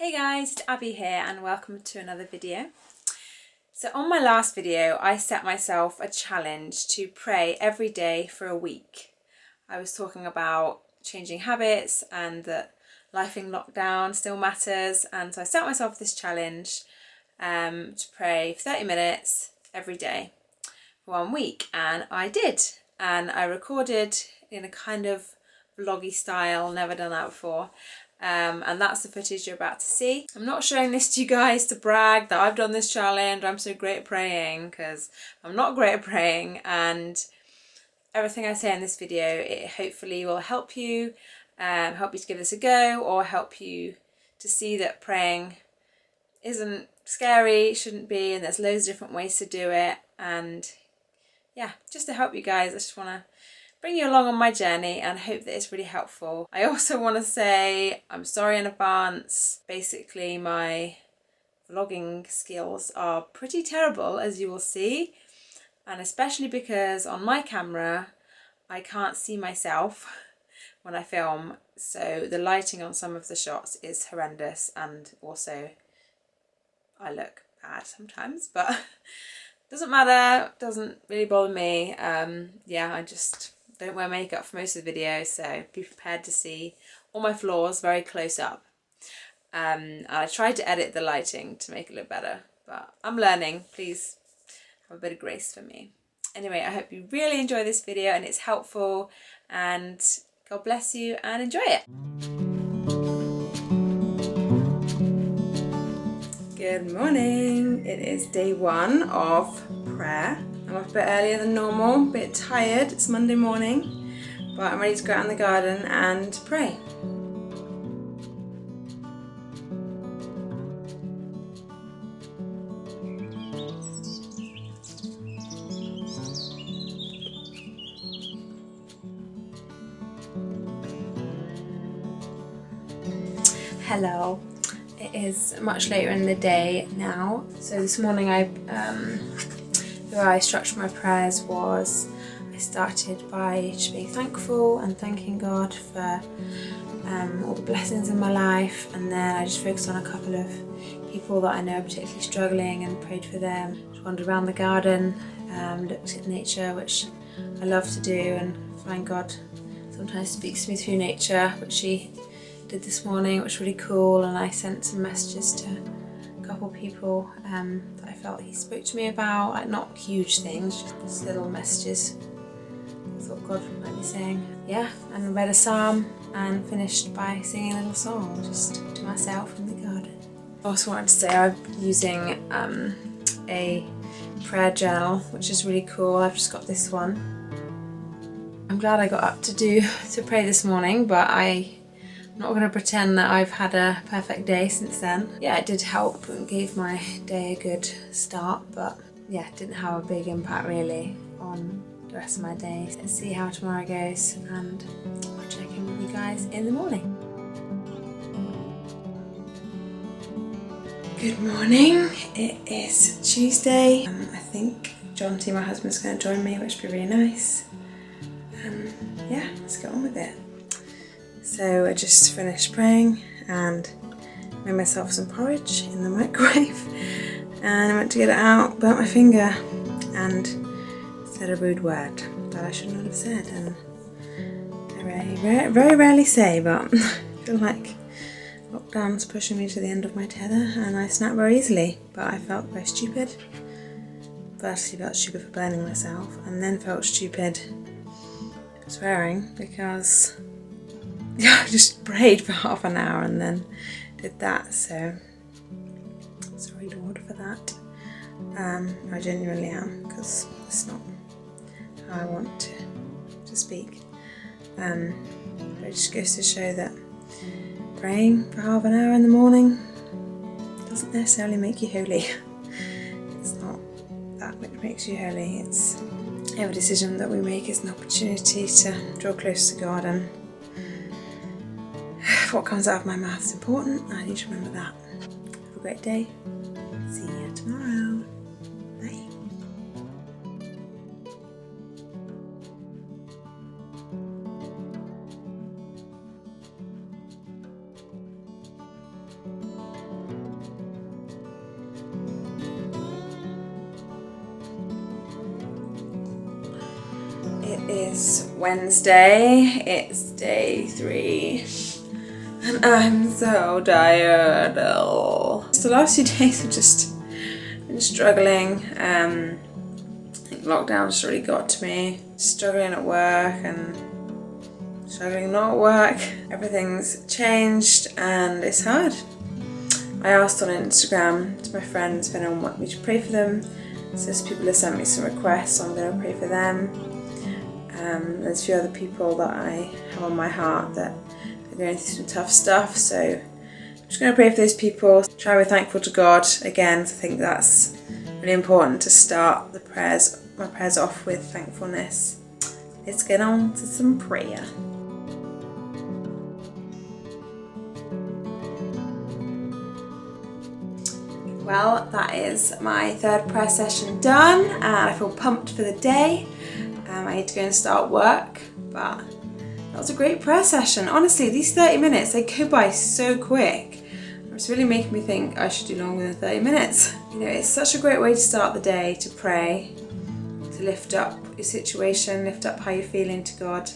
Hey guys, it's Abby here and welcome to another video. So on my last video I set myself a challenge to pray every day for a week. I was talking about changing habits and that life in lockdown still matters, and so I set myself this challenge to pray for 30 minutes every day for 1 week, and I did, and I recorded in a kind of vloggy style, never done that before. And that's the footage you're about to see. I'm not showing this to you guys to brag that I've done this challenge, I'm so great at praying, because I'm not great at praying, and everything I say in this video, it hopefully will help you to give this a go, or help you to see that praying isn't scary, shouldn't be, and there's loads of different ways to do it. And yeah, just to help you guys, I just want to bring you along on my journey and hope that it's really helpful. I also want to say I'm sorry in advance. Basically, my vlogging skills are pretty terrible, as you will see, and especially because on my camera I can't see myself when I film, so the lighting on some of the shots is horrendous, and also I look bad sometimes, but doesn't matter, doesn't really bother me. Yeah, I just don't wear makeup for most of the video, so be prepared to see all my flaws very close up. I tried to edit the lighting to make it look better, but I'm learning. Please have a bit of grace for me. Anyway, I hope you really enjoy this video and it's helpful, and God bless you and enjoy it. Good morning. It is day 1 of prayer. I'm up a bit earlier than normal, a bit tired. It's Monday morning, but I'm ready to go out in the garden and pray. Hello. It is much later in the day now. So this morning the way I structured my prayers was I started by just being thankful and thanking God for all the blessings in my life, and then I just focused on a couple of people that I know are particularly struggling and prayed for them. Just wandered around the garden, looked at nature, which I love to do, and find God sometimes speaks to me through nature, which He did this morning, which was really cool. And I sent some messages to a couple of people that I felt He spoke to me about, like not huge things, just little messages I thought God might be saying. Yeah, and read a psalm and finished by singing a little song just to myself in the garden. I also wanted to say I'm using a prayer journal, which is really cool. I've just got this one. I'm glad I got up to pray this morning, but I'm not going to pretend that I've had a perfect day since then. Yeah, it did help and gave my day a good start, but yeah, it didn't have a big impact really on the rest of my day. Let's see how tomorrow goes, and I'll check in with you guys in the morning. Good morning. It is Tuesday. I think Jonty, my husband's going to join me, which would be really nice. Yeah, let's get on with it. So I just finished praying and made myself some porridge in the microwave, and I went to get it out, burnt my finger and said a rude word that I should not have said, and I very rarely say, but I feel like lockdown's pushing me to the end of my tether and I snap very easily. But I felt very stupid. Firstly felt stupid for burning myself, and then felt stupid swearing because I just prayed for half an hour and then did that, so sorry Lord for that. I genuinely am, because it's not how I want to speak. But it just goes to show that praying for half an hour in the morning doesn't necessarily make you holy. It's not that which makes you holy. It's every decision that we make is an opportunity to draw close to God, and what comes out of my mouth is important. I need to remember that. Have a great day. See you tomorrow. Bye. It is Wednesday, it's day 3, and I'm so tired. The last few days have just been struggling. I think lockdown's really got to me. Struggling at work and struggling not at work. Everything's changed and it's hard. I asked on Instagram to my friends if anyone wanted me to pray for them. So people have sent me some requests, so I'm going to pray for them. There's a few other people that I have on my heart that are going through some tough stuff, so I'm just going to pray for those people. Try to be thankful to God again. I think that's really important to start my prayers off with thankfulness. Let's get on to some prayer. Well, that is my third prayer session done, and I feel pumped for the day. I need to go and start work, but that was a great prayer session. Honestly, these 30 minutes, they go by so quick. It's really making me think I should do longer than 30 minutes. You know, it's such a great way to start the day, to pray, to lift up your situation, lift up how you're feeling to God.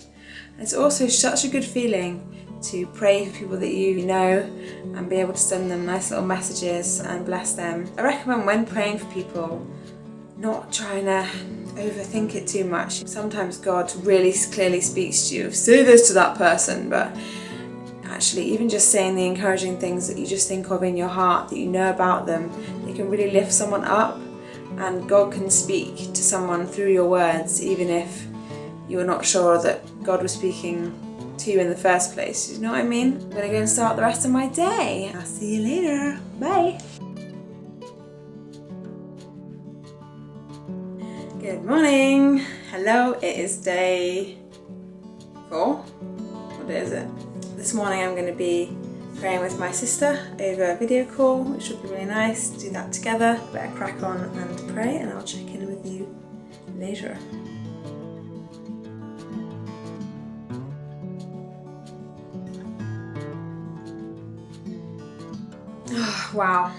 And it's also such a good feeling to pray for people that you know and be able to send them nice little messages and bless them. I recommend when praying for people, not trying to overthink it too much. Sometimes God really clearly speaks to you. Say this to that person, but actually even just saying the encouraging things that you just think of in your heart, that you know about them, they can really lift someone up, and God can speak to someone through your words even if you're not sure that God was speaking to you in the first place. You know what I mean? I'm gonna go and start the rest of my day. I'll see you later. Bye. Good morning. Hello, it is day 4. What day is it? This morning I'm going to be praying with my sister over a video call, which will be really nice to do that together. Better crack on and pray, and I'll check in with you later. Oh, wow,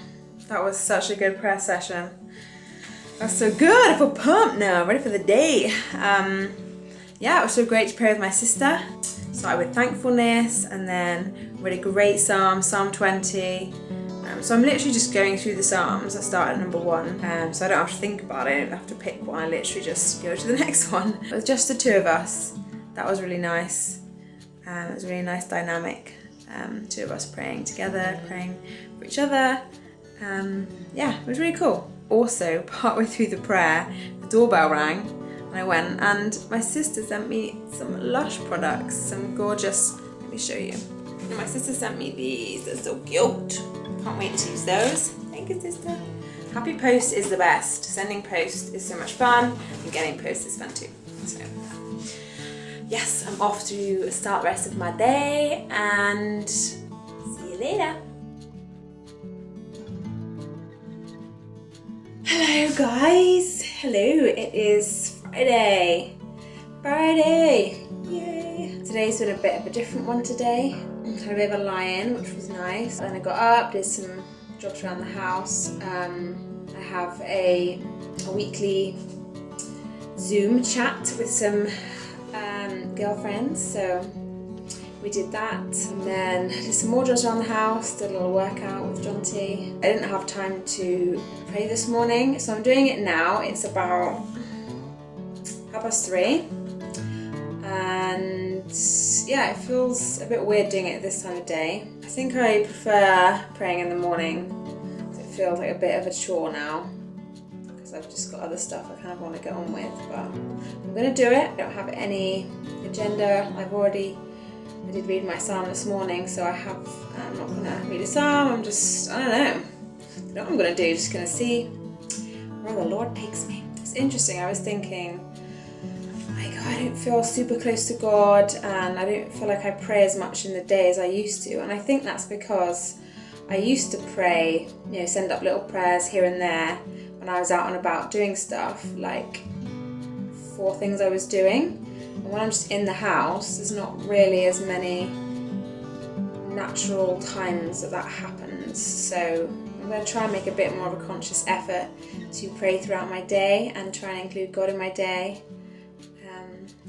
that was such a good prayer session. That's so good. I feel pumped now. I'm ready for the day. Yeah, it was so great to pray with my sister. Started with thankfulness and then read a great psalm, Psalm 20. So I'm literally just going through the psalms. I started at number 1, so I don't have to think about it. I don't have to pick one. I literally just go to the next one. It was just the 2 of us. That was really nice. It was a really nice dynamic. 2 of us praying together, praying for each other. Yeah, it was really cool. Also, partway through the prayer, the doorbell rang and I went, and my sister sent me some Lush products, some gorgeous, let me show you. And my sister sent me these, they're so cute. Can't wait to use those. Thank you, sister. Happy post is the best. Sending post is so much fun, and getting post is fun too. So, yes, I'm off to start the rest of my day, and see you later. Hello guys, hello, it is Friday, yay. Today's been a bit of a different one today. Had a bit of a lie-in, which was nice. Then I got up, did some jobs around the house. I have a weekly Zoom chat with some girlfriends, so we did that, and then did some more jobs around the house, did a little workout with John T. I didn't have time to pray this morning, so I'm doing it now. It's about 3:30, and yeah, it feels a bit weird doing it at this time of day. I think I prefer praying in the morning, because it feels like a bit of a chore now, because I've just got other stuff I kind of want to get on with, but I'm going to do it. I don't have any agenda. I did read my psalm this morning, so I'm not going to read a psalm. I don't know what I'm going to do. Just going to see where the Lord takes me. It's interesting. I was thinking, like, I don't feel super close to God, and I don't feel like I pray as much in the day as I used to. And I think that's because I used to pray, you know, send up little prayers here and there when I was out and about doing stuff, like for things I was doing. And when I'm just in the house, there's not really as many natural times that happens. So I'm going to try and make a bit more of a conscious effort to pray throughout my day and try and include God in my day.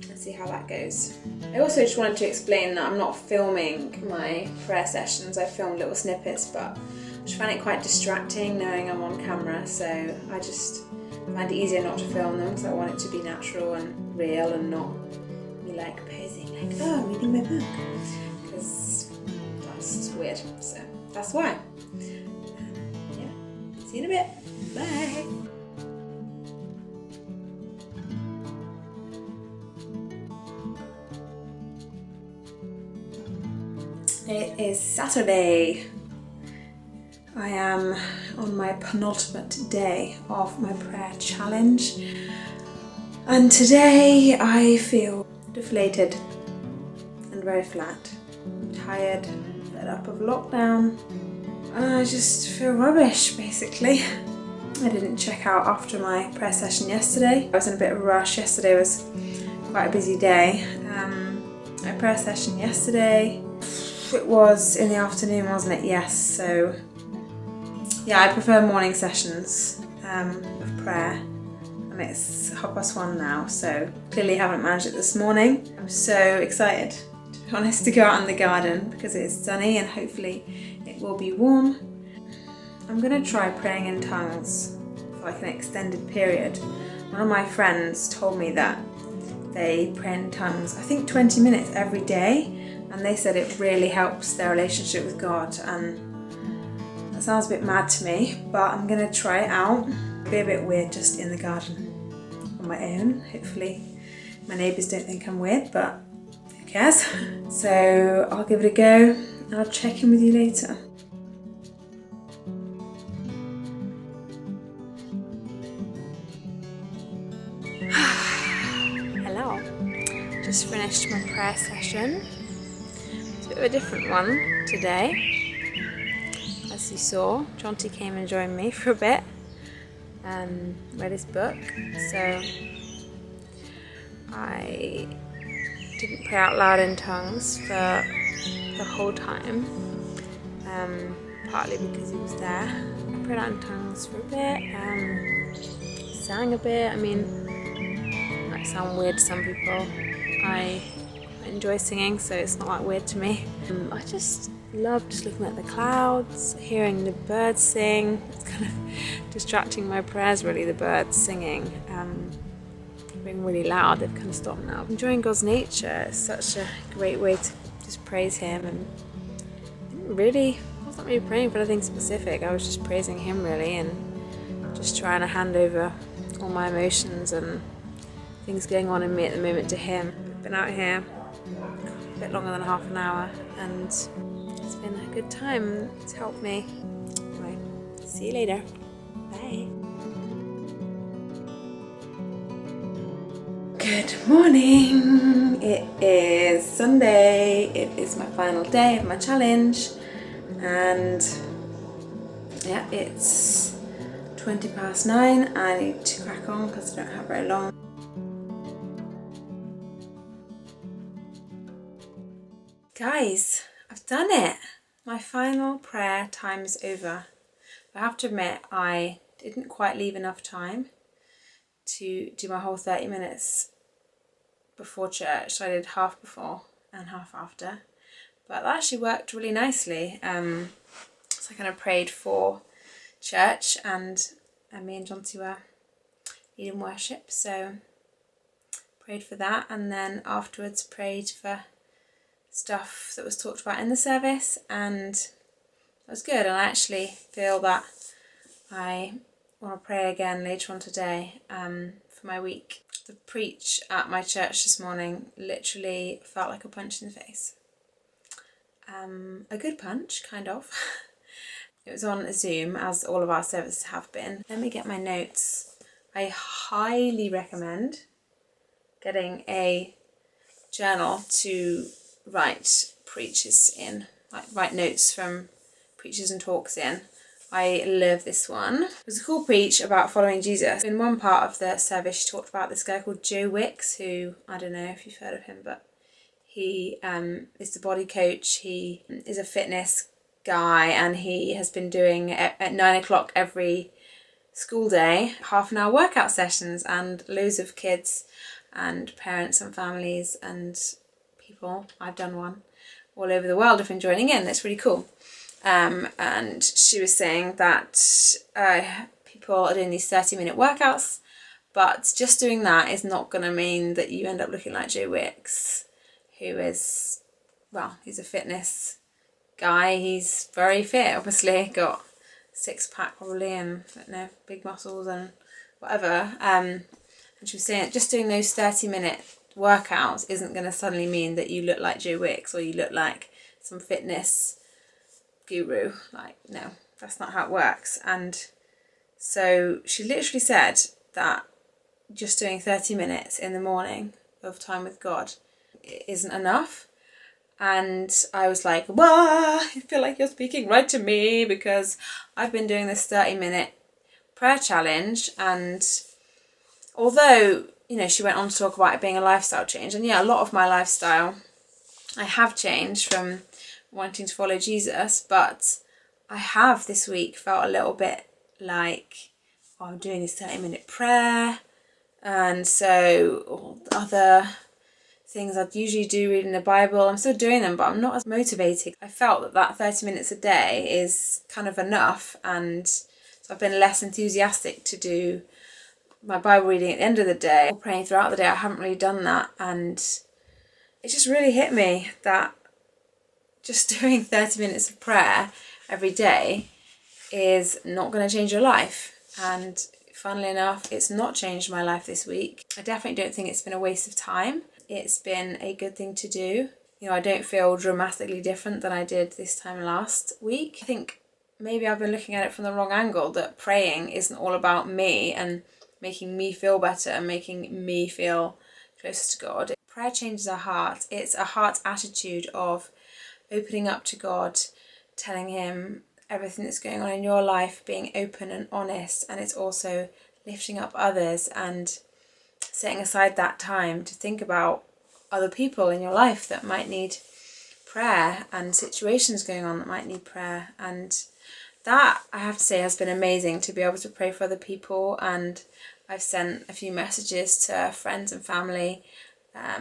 let's see how that goes. I also just wanted to explain that I'm not filming my prayer sessions. I film little snippets, but I just find it quite distracting knowing I'm on camera, so I just find it easier not to film them because I want it to be natural and real and not me like posing like, oh, I'm reading my book, because that's just weird. So that's why. Yeah, see you in a bit. Bye. It is Saturday. I am on my penultimate day of my prayer challenge, and today I feel deflated and very flat. I'm tired, fed up of lockdown. I just feel rubbish, basically. I didn't check out after my prayer session yesterday. I was in a bit of a rush. Yesterday was quite a busy day. My prayer session yesterday, it was in the afternoon, wasn't it? Yes, so yeah, I prefer morning sessions of prayer, and it's 1:30 now, so clearly haven't managed it this morning. I'm so excited, to be honest, to go out in the garden because it's sunny and hopefully it will be warm. I'm going to try praying in tongues for like an extended period. One of my friends told me that they pray in tongues, I think 20 minutes every day, and they said it really helps their relationship with God, and that sounds a bit mad to me, but I'm going to try it out. It'll be a bit weird just in the garden on my own. Hopefully my neighbours don't think I'm weird, but who cares? So I'll give it a go and I'll check in with you later. Hello. Just finished my prayer session. It's a bit of a different one today. As you saw, Jonty came and joined me for a bit and read his book. So I didn't pray out loud in tongues for the whole time, partly because he was there. I prayed out in tongues for a bit, sang a bit. I mean, it might sound weird to some people. I enjoy singing, so it's not that weird to me. I just love just looking at the clouds, hearing the birds sing. It's kind of distracting my prayers, really, the birds singing. Being really loud, they've kind of stopped now. Enjoying God's nature is such a great way to just praise Him, and I wasn't really praying for anything specific. I was just praising Him, really, and just trying to hand over all my emotions and things going on in me at the moment to Him. I've been out here a bit longer than half an hour, and it's been a good time. It's helped me. Anyway, see you later. Bye. Good morning. It is Sunday. It is my final day of my challenge, and yeah, it's 9:20. I need to crack on because I don't have very long. Guys, I've done it! My final prayer time is over. I have to admit, I didn't quite leave enough time to do my whole 30 minutes before church. So I did half before and half after. But that actually worked really nicely. So I kind of prayed for church, and me and Jonty were leading worship. So prayed for that, and then afterwards prayed for stuff that was talked about in the service, and it was good. And I actually feel that I want to pray again later on today for my week. The preach at my church this morning literally felt like a punch in the face. A good punch, kind of. It was on Zoom, as all of our services have been. Let me get my notes. I highly recommend getting a journal to write preaches in, like write notes from preachers and talks in. I love this one. It was a cool preach about following Jesus. In one part of the service, she talked about this guy called Joe Wicks, who, I don't know if you've heard of him, but he is the body coach. He is a fitness guy, and he has been doing at 9 o'clock every school day, half an hour workout sessions, and loads of kids and parents and families and people, I've done one, all over the world have been joining in. That's really cool. And she was saying that people are doing these 30-minute workouts, but just doing that is not going to mean that you end up looking like Joe Wicks, who is, well, he's a fitness guy. He's very fit, obviously, got six-pack probably, and big muscles and whatever. And she was saying that just doing those 30-minute workouts isn't going to suddenly mean that you look like Joe Wicks or you look like some fitness guru. Like, no, that's not how it works. And so she literally said that just doing 30 minutes in the morning of time with God isn't enough. And I was like, wow, I feel like you're speaking right to me, because I've been doing this 30-minute prayer challenge, and although, she went on to talk about it being a lifestyle change, and yeah, a lot of my lifestyle I have changed from wanting to follow Jesus, but I have this week felt a little bit like, I'm doing this 30-minute prayer, and so all the other things I'd usually do, reading the Bible, I'm still doing them, but I'm not as motivated. I felt that 30 minutes a day is kind of enough, and so I've been less enthusiastic to do my Bible reading at the end of the day or praying throughout the day. I haven't really done that, and it just really hit me that just doing 30 minutes of prayer every day is not going to change your life. And funnily enough, it's not changed my life this week. I definitely don't think it's been a waste of time. It's been a good thing to do. I don't feel dramatically different than I did this time last week. I think maybe I've been looking at it from the wrong angle, that praying isn't all about me and making me feel better and making me feel closer to God. Prayer changes our heart. It's a heart attitude of opening up to God, telling him everything that's going on in your life, being open and honest, and it's also lifting up others and setting aside that time to think about other people in your life that might need prayer and situations going on that might need prayer. And that, I have to say, has been amazing to be able to pray for other people. And I've sent a few messages to friends and family,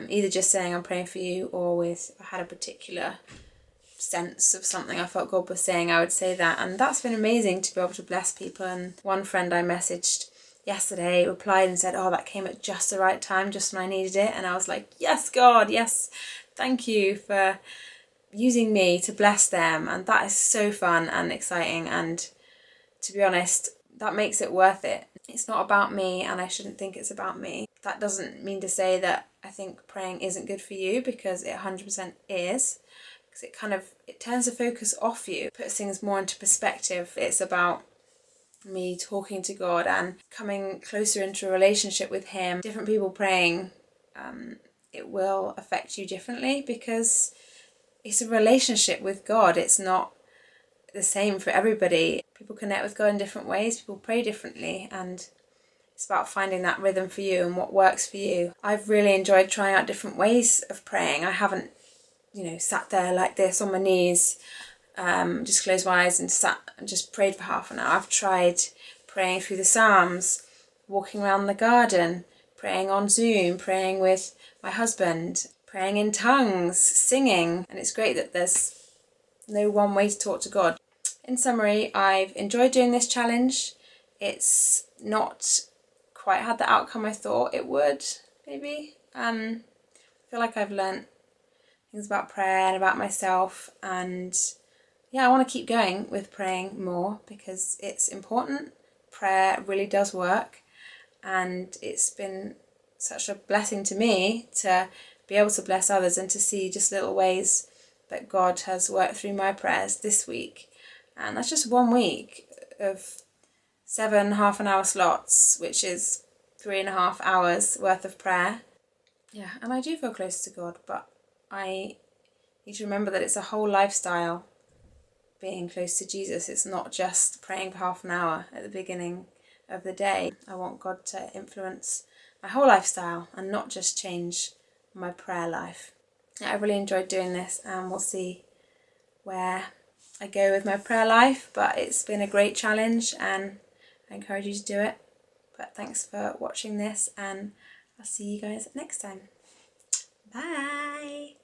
either just saying I'm praying for you, or with, I had a particular sense of something I felt God was saying, I would say that. And that's been amazing to be able to bless people. And one friend I messaged yesterday replied and said, oh, that came at just the right time, just when I needed it. And I was like, yes, God, yes, thank you for using me to bless them. And that is so fun and exciting, and to be honest, that makes it worth it. It's not about me, and I shouldn't think it's about me. That doesn't mean to say that I think praying isn't good for you, because it 100% is, because it turns the focus off you, puts things more into perspective. It's about me talking to God and coming closer into a relationship with him. Different people praying, it will affect you differently, because it's a relationship with God. It's not the same for everybody. People connect with God in different ways, people pray differently, and it's about finding that rhythm for you and what works for you. I've really enjoyed trying out different ways of praying. I haven't, sat there like this on my knees, just closed my eyes and sat and just prayed for half an hour. I've tried praying through the Psalms, walking around the garden, praying on Zoom, praying with my husband, praying in tongues, singing, and it's great that there's no one way to talk to God. In summary, I've enjoyed doing this challenge. It's not quite had the outcome I thought it would, maybe. I feel like I've learnt things about prayer and about myself, and yeah, I want to keep going with praying more, because it's important. Prayer really does work, and it's been such a blessing to me to be able to bless others and to see just little ways that God has worked through my prayers this week. And that's just 1 week of 7 half-an-hour slots, which is 3.5 hours worth of prayer. Yeah, and I do feel close to God, but I need to remember that it's a whole lifestyle being close to Jesus. It's not just praying for half an hour at the beginning of the day. I want God to influence my whole lifestyle and not just change my prayer life. I really enjoyed doing this, and we'll see where I go with my prayer life, but it's been a great challenge and I encourage you to do it. But thanks for watching this, and I'll see you guys next time. Bye.